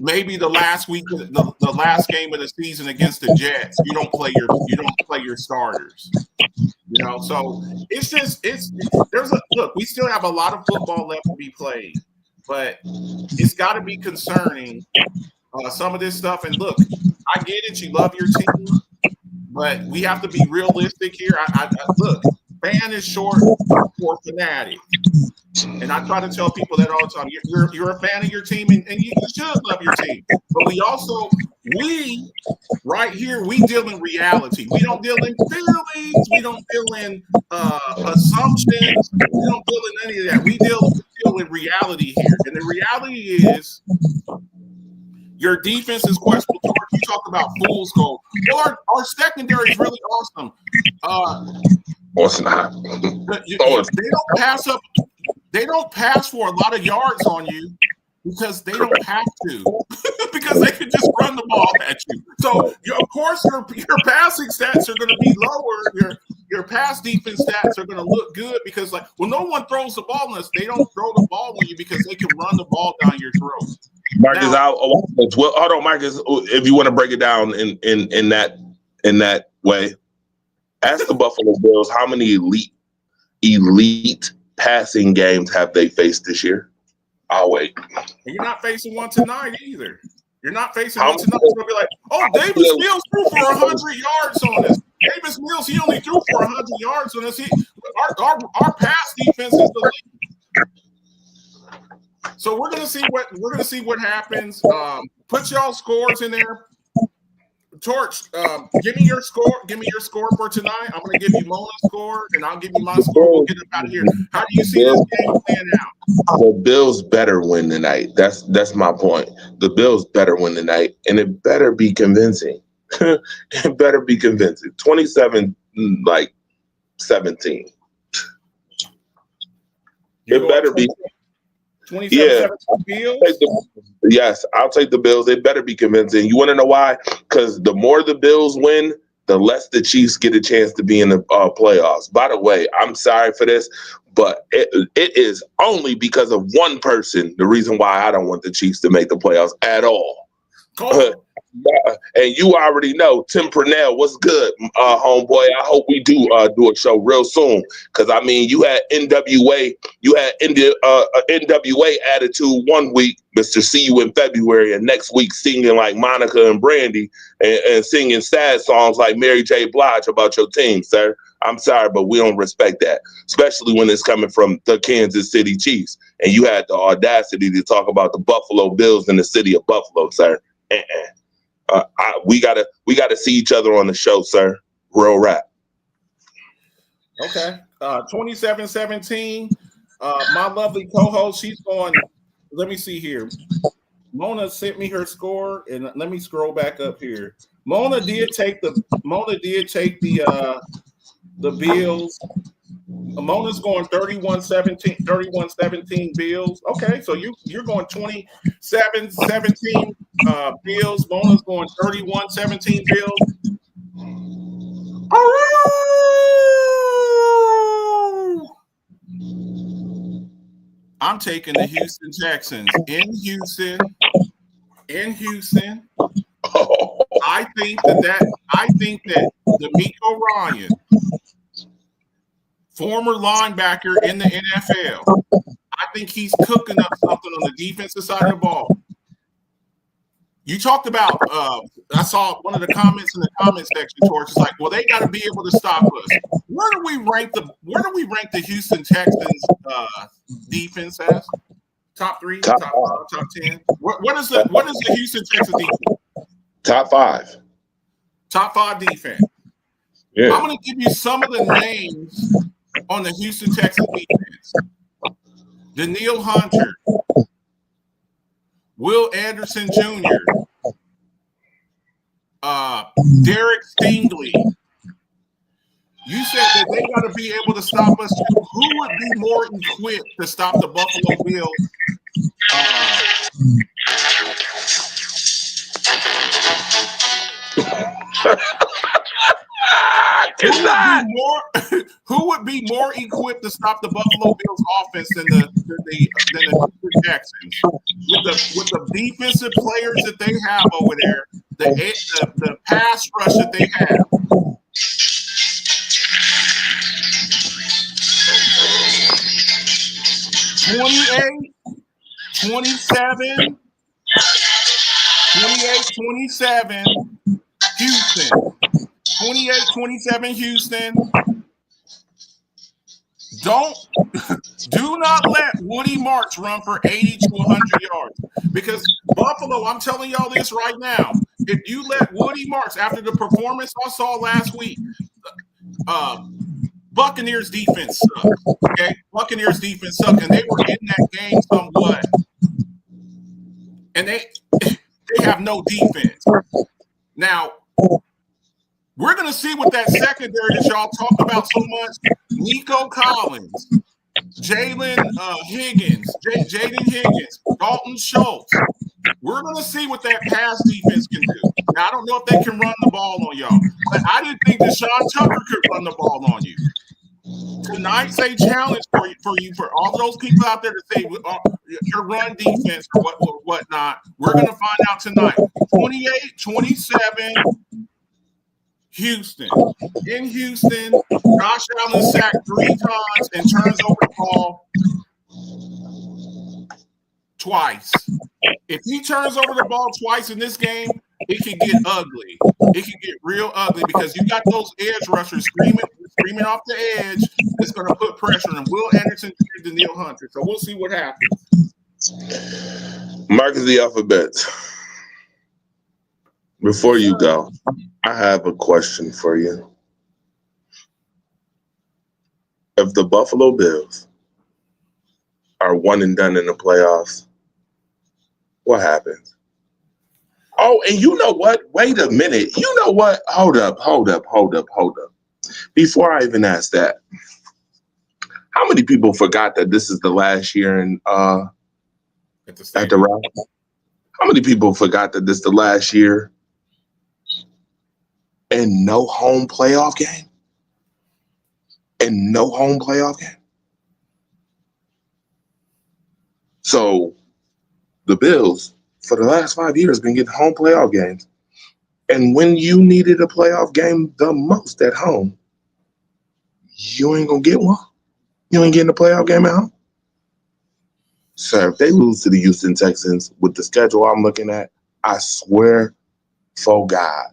maybe the last week, the last game of the season against the Jets, you don't play your starters. You know, so look, we still have a lot of football left to be played, but it's got to be concerning, some of this stuff. And look, I get it, you love your team, but we have to be realistic here. Look, fan is short for fanatic. And I try to tell people that all the time. You're a fan of your team, and you should love your team. But we right here, we deal in reality. We don't deal in feelings. We don't deal in assumptions. We don't deal in any of that. We deal in reality here. And the reality is your defense is questionable. You talk about fool's gold. Well, our secondary is really awesome. It's not. They don't pass up. They don't pass for a lot of yards on you because they don't have to, because they can just run the ball at you. So, of course, your passing stats are going to be lower. Your pass defense stats are going to look good because, no one throws the ball on us. They don't throw the ball on you because they can run the ball down your throat. Marcus, hold on, Marcus. If you want to break it down in that way, ask the Buffalo Bills how many elite passing games have they faced this year? I'll wait. You're not facing one tonight either. You're not facing one tonight. It's going to be like, oh, Davis Mills threw for 100 yards on us. Davis Mills, he only threw for 100 yards on us. Our pass defense is the lead. So we're gonna see what happens. Put y'all scores in there. Torch, give me your score. Give me your score for tonight. I'm gonna give you Mona's score, and I'll give you my score. We'll get up out of here. How do you see this game playing out? The Bills better win tonight. That's my point. The Bills better win tonight, and it better be convincing. It better be convincing. 27-17. It better be. 27 Bills? Yes, I'll take the Bills. It better be convincing. You want to know why? Because the more the Bills win, the less the Chiefs get a chance to be in the playoffs. By the way, I'm sorry for this, but it is only because of one person the reason why I don't want the Chiefs to make the playoffs at all. And you already know, Tim Purnell, what's good, homeboy? I hope we do a show real soon, because I mean, you had NWA attitude one week, Mr. See You in February, and next week singing like Monica and Brandy and singing sad songs like Mary J. Blige about your team, sir. I'm sorry, but we don't respect that, especially when it's coming from the Kansas City Chiefs, and you had the audacity to talk about the Buffalo Bills in the city of Buffalo, sir. We gotta see each other on the show, sir. Real rap. Okay. 27-17. My lovely co-host, she's going. Let me see here. Mona sent me her score, and let me scroll back up here. Mona did take the Bills. Mona's going 31-17 Bills. Okay, so you're going 27-17 Bills. Mona's going 31-17 Bills. I'm taking the Houston Texans in Houston. I think that DeMeco Ryan, former linebacker in the NFL, I think he's cooking up something on the defensive side of the ball. You talked about, I saw one of the comments in the comment section, Torch, is like, well, they got to be able to stop us. Where do we rank the Houston Texans defense as? Top 3, top 5, top 10? What is the Houston Texans defense? Top 5. Top 5 defense. Yeah. I'm going to give you some of the names on the Houston Texans defense. Danielle Hunter, Will Anderson Jr., Derek Stingley. You said that they got to be able to stop us. Who would be more equipped to stop the Buffalo Bills? Who would be more equipped to stop the Buffalo Bills offense than the Texans? With the defensive players that they have over there, the pass rush that they have. (28, 27) Houston. 28-27 Houston. Do not let Woody Marks run for 80 to 100 yards. Because Buffalo, I'm telling y'all this right now. If you let Woody Marks, after the performance I saw last week, Buccaneers defense sucked. Okay, Buccaneers defense sucked, and they were in that game somewhat. And they have no defense. Now, we're going to see what that secondary that y'all talk about so much. Nico Collins, Jaden Higgins, Dalton Schultz. We're going to see what that pass defense can do. Now, I don't know if they can run the ball on y'all, but I didn't think Deshaun Tucker could run the ball on you. Tonight's a challenge for all those people out there to say your run defense or whatnot. We're going to find out tonight. 28-27. Houston. In Houston, Josh Allen sacked 3 times and turns over the ball twice. If he turns over the ball twice in this game, it can get ugly. It can get real ugly because you got those edge rushers screaming off the edge. It's going to put pressure on them. Will Anderson to Danielle Hunter. So we'll see what happens. Marcus the Alphabet. Before you go, I have a question for you. If the Buffalo Bills are one and done in the playoffs, what happens? Oh, and you know what? Wait a minute. You know what? Hold up. Before I even ask that, how many people forgot that this is the last year at the Rams? How many people forgot that this is the last year and no home playoff game? So the Bills, for the last 5 years, been getting home playoff games. And when you needed a playoff game the most at home, you ain't going to get one. You ain't getting a playoff game at home. Sir, if they lose to the Houston Texans with the schedule I'm looking at, I swear for God,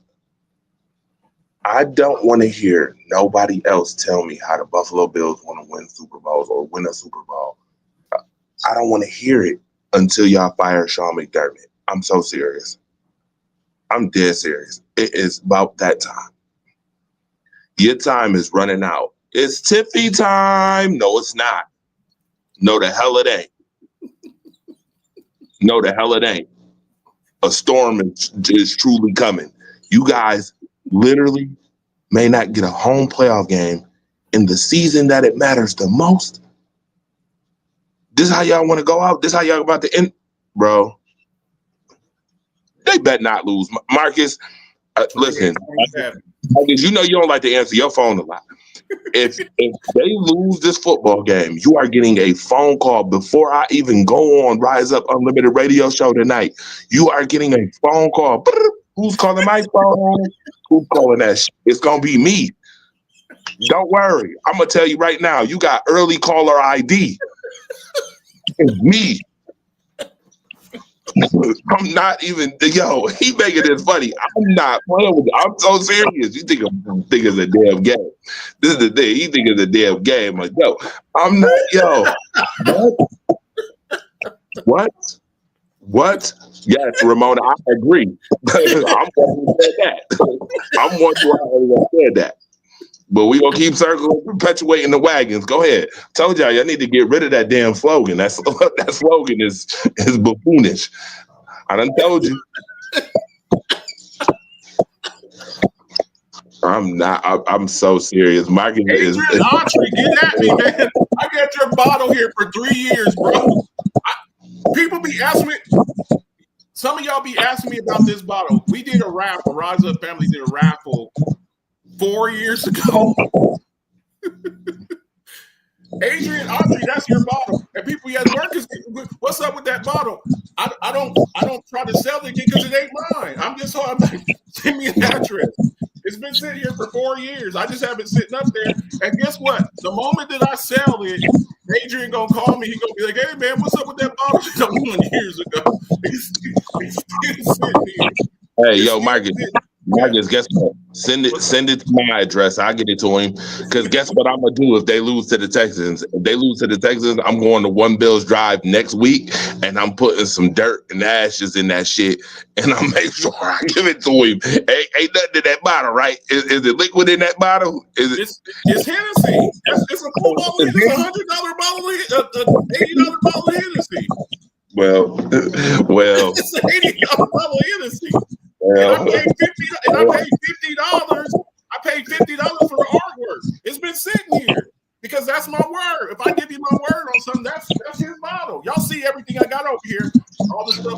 I don't want to hear nobody else tell me how the Buffalo Bills want to win Super Bowls or win a Super Bowl. I don't want to hear it until y'all fire Sean McDermott. I'm so serious. I'm dead serious. It is about that time. Your time is running out. It's Tiffy time. No, it's not. No, the hell it ain't. No, the hell it ain't. A storm is truly coming. You guys literally may not get a home playoff game in the season that it matters the most. This is how y'all want to go out? This is how y'all about to end? Bro, they bet not lose. Marcus, listen, Marcus, you know you don't like to answer your phone a lot. If they lose this football game, you are getting a phone call before I even go on Rise Up Unlimited radio show tonight. You are getting a phone call. Who's calling my phone? Who's calling that shit? It's going to be me. Don't worry. I'm going to tell you right now, you got early caller ID. It's me. I'm not even, he making it funny. I'm not playing with it. I'm so serious. You think it's a damn game. This is the thing. You think it's a damn game. Like, I'm not, What? Yes, Ramona, I agree. I'm one who said that. I'm one who said that. But we gonna keep circling, perpetuating the wagons. Go ahead. Told y'all need to get rid of that damn slogan. That slogan is buffoonish. I done told you. I'm so serious. Marcus is Autry, get at me, man. I got your bottle here for 3 years, bro. People be asking me. Some of y'all be asking me about this bottle. We did a raffle. Rise Up Family did a raffle 4 years ago. Adrian Autry, that's your bottle. And people, Marcus, what's up with that bottle? I don't try to sell it again because it ain't mine. I'm like, send me an address. It's been sitting here for 4 years. I just have it sitting up there. And guess what? The moment that I sell it, Adrian gonna call me. He gonna be like, "Hey man, what's up with that bottle you sold 1 years ago?" He's still sitting here. Hey, Marcus, guess what? Send it to my address. I'll get it to him. Because guess what I'm gonna do if they lose to the Texans? If they lose to the Texans, I'm going to One Bills Drive next week, and I'm putting some dirt and ashes in that shit, and I'll make sure I give it to him. Ain't nothing in that bottle, right? Is it liquid in that bottle? Is it? It's Hennessy. It's a full bottle. It's $100 bottle, $80 bottle of Hennessy. Well, It's an $80 bottle of Hennessy. well. And I paid $50. I paid $50 for the artwork. It's been sitting here because that's my word. If I give you my word on something, that's his bottle. Y'all see everything I got over here. All the stuff.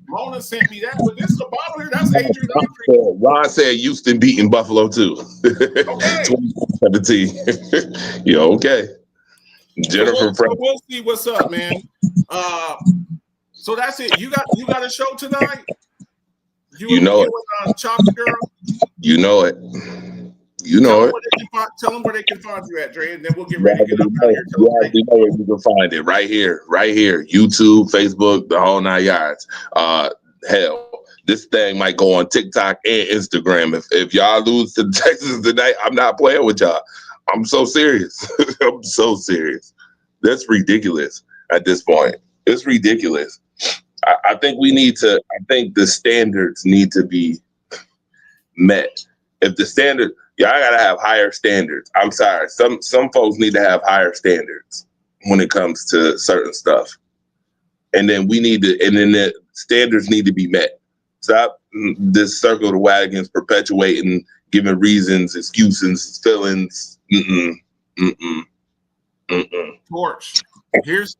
Mona sent me that, but this is a bottle here. That's Adrian Autry. Ron said Houston beating Buffalo too. Okay. 2017. Yeah, okay. Jennifer, So we'll see what's up, man. So that's it. You got a show tonight. You know it. With, Chocolate Girl. You know it. You know it. Tell them where they can find you at, Dre, and then we'll get ready to get up out of here. You already know where you can find it. Right here. YouTube, Facebook, the whole 9 yards. Hell, this thing might go on TikTok and Instagram. If y'all lose to the Texans tonight, I'm not playing with y'all. I'm so serious. I'm so serious. That's ridiculous at this point. It's ridiculous. I think the standards need to be met. If the standard, y'all gotta have higher standards. I'm sorry. Some folks need to have higher standards when it comes to certain stuff. And then the standards need to be met. Stop this circle of the wagons perpetuating, giving reasons, excuses, feelings. Torch. Here's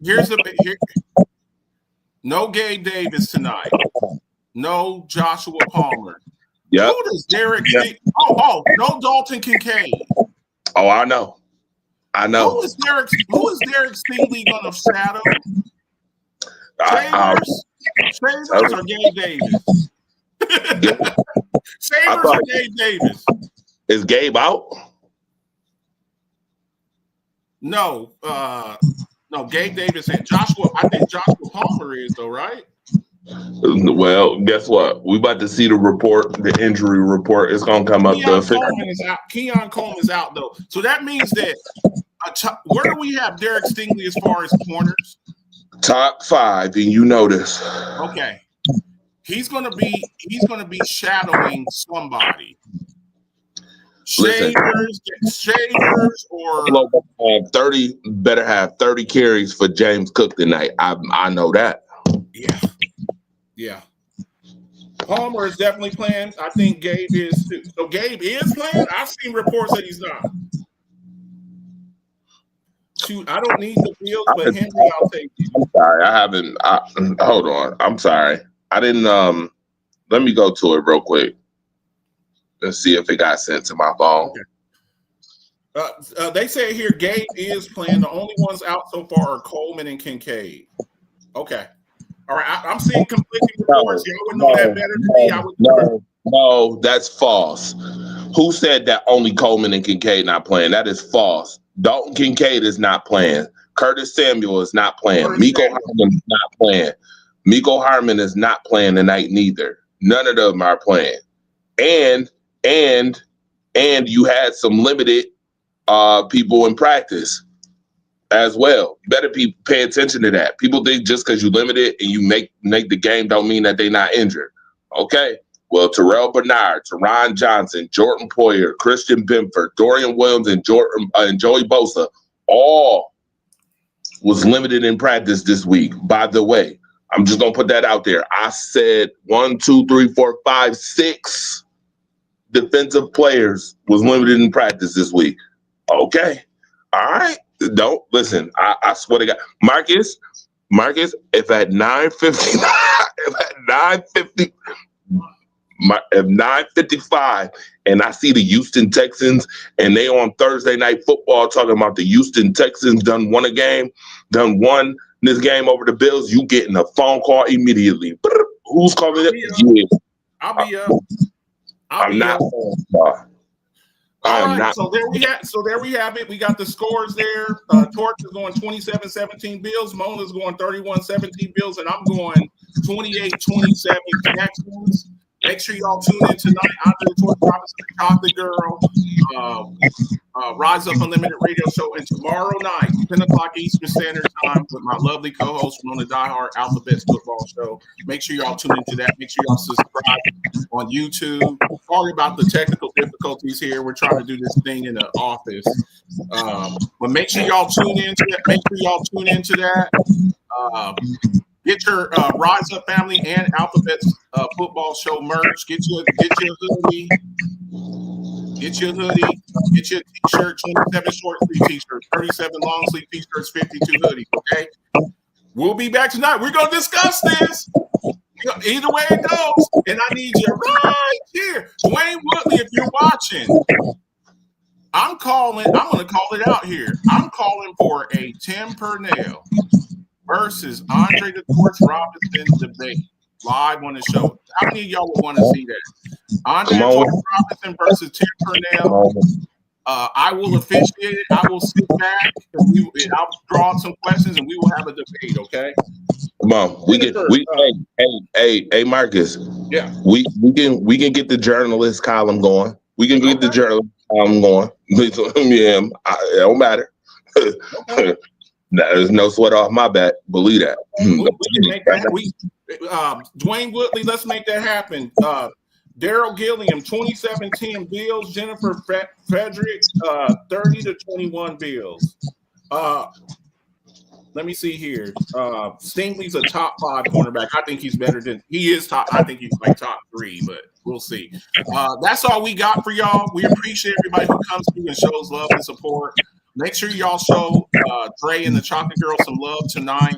no Gabe Davis tonight. No Joshua Palmer. Yep. Who does Derek? No Dalton Kincaid. Oh, I know. Who is Derek Stingley gonna shadow? Shavers or Gabe Davis? Shavers or Gabe Davis? Is Gabe out? No, Gabe Davis and Joshua. I think Joshua Palmer is though, right? Well, guess what? We about to see the report, the injury report. It's gonna come up. Keon Coleman is out though, so that means that where do we have Derek Stingley as far as corners? Top 5, and you know this. Okay, he's gonna be shadowing somebody. Shavers or 30 better have 30 carries for James Cook tonight. I know that. Yeah. Palmer is definitely playing. I think Gabe is too. So Gabe is playing. I've seen reports that he's not. Shoot, I don't need the field, but Henry, I'll take it. I'm sorry. Hold on. I'm sorry. I didn't. Let me go to it real quick. Let's see if it got sent to my phone. Okay. They say here Gabe is playing. The only ones out so far are Coleman and Kincaid. Okay. All right. I'm seeing conflicting reports. Y'all would know that better than me. No, that's false. Who said that only Coleman and Kincaid not playing? That is false. Dalton Kincaid is not playing. Curtis Samuel is not playing. Miko Harmon is not playing. Miko Harmon is not playing tonight neither. None of them are playing. And you had some limited people in practice as well. You better pay attention to that. People think just because you limit it and you make the game don't mean that they're not injured. Okay. Well, Terrell Bernard, Teron Johnson, Jordan Poyer, Christian Benford, Dorian Williams, and Joey Bosa all was limited in practice this week. By the way, I'm just gonna put that out there. I said 1, 2, 3, 4, 5, 6 defensive players was limited in practice this week. Okay. All right. Don't listen. I swear to God. Marcus, if at 9:50, if 9:55 and I see the Houston Texans and they on Thursday Night Football talking about the Houston Texans done won this game over the Bills, you getting a phone call immediately. Who's calling it? I'll be up. I'm not. So there we have it. We got the scores there. Torch is going 27-17 Bills. Mona's going 31-17 Bills, and I'm going 28-27 Texans. Make sure y'all tune in tonight. Andre the Torch Robinson, the Chocolate Girl, Rise Up Unlimited Radio Show, and tomorrow night, 10 o'clock Eastern Standard Time, with my lovely co-host from on the Die Hard Alphabets Football Show. Make sure y'all tune into that. Make sure y'all subscribe on YouTube. Sorry about the technical difficulties here. We're trying to do this thing in the office. But make sure y'all tune into that. Make sure y'all tune into that. Get your Rise Up Family and Alphabets Football Show merch. Get your hoodie. Get your hoodie. Get your t-shirt. 27 short sleeve t-shirts, 37 long sleeve t-shirts, 52 hoodies. Okay. We'll be back tonight. We're gonna discuss this. Either way it goes, and I need you right here, Dwayne Woodley. If you're watching, I'm going to call it out here. I'm calling for a Tim Purnell versus Andre the Torch Robinson debate live on the show. How many of y'all would want to see that? Andre the Torch Robinson versus Tim Purnell. I will officiate it. I will sit back. I'll draw some questions, and we will have a debate. Okay. Come on, hey Marcus. Yeah. We can get the journalist column going. We can get the journalist column going. Yeah, it don't matter. There's no sweat off my back. Believe that. We can make that. Dwayne Woodley, let's make that happen. Daryl Gilliam, 27-10 Bills. Jennifer Frederick, 30-21 Bills. Let me see here. Stingley's a top 5 cornerback. I think he's better than he is top. I think he's like top 3, but we'll see. That's all we got for y'all. We appreciate everybody who comes through and shows love and support. Make sure y'all show Dre and the Chocolate Girl some love tonight.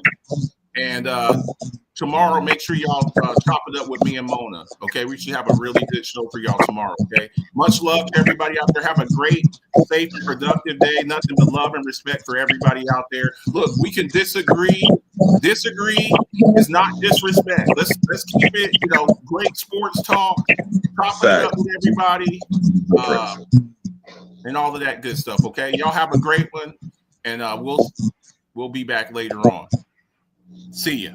And tomorrow, make sure y'all chop it up with me and Mona. Okay, we should have a really good show for y'all tomorrow. Okay, much love to everybody out there. Have a great, safe, and productive day. Nothing but love and respect for everybody out there. Look, we can disagree. Disagree is not disrespect. Let's keep it. Great sports talk. Chop it up with everybody, and all of that good stuff. Okay, y'all have a great one, and we'll be back later on. See ya.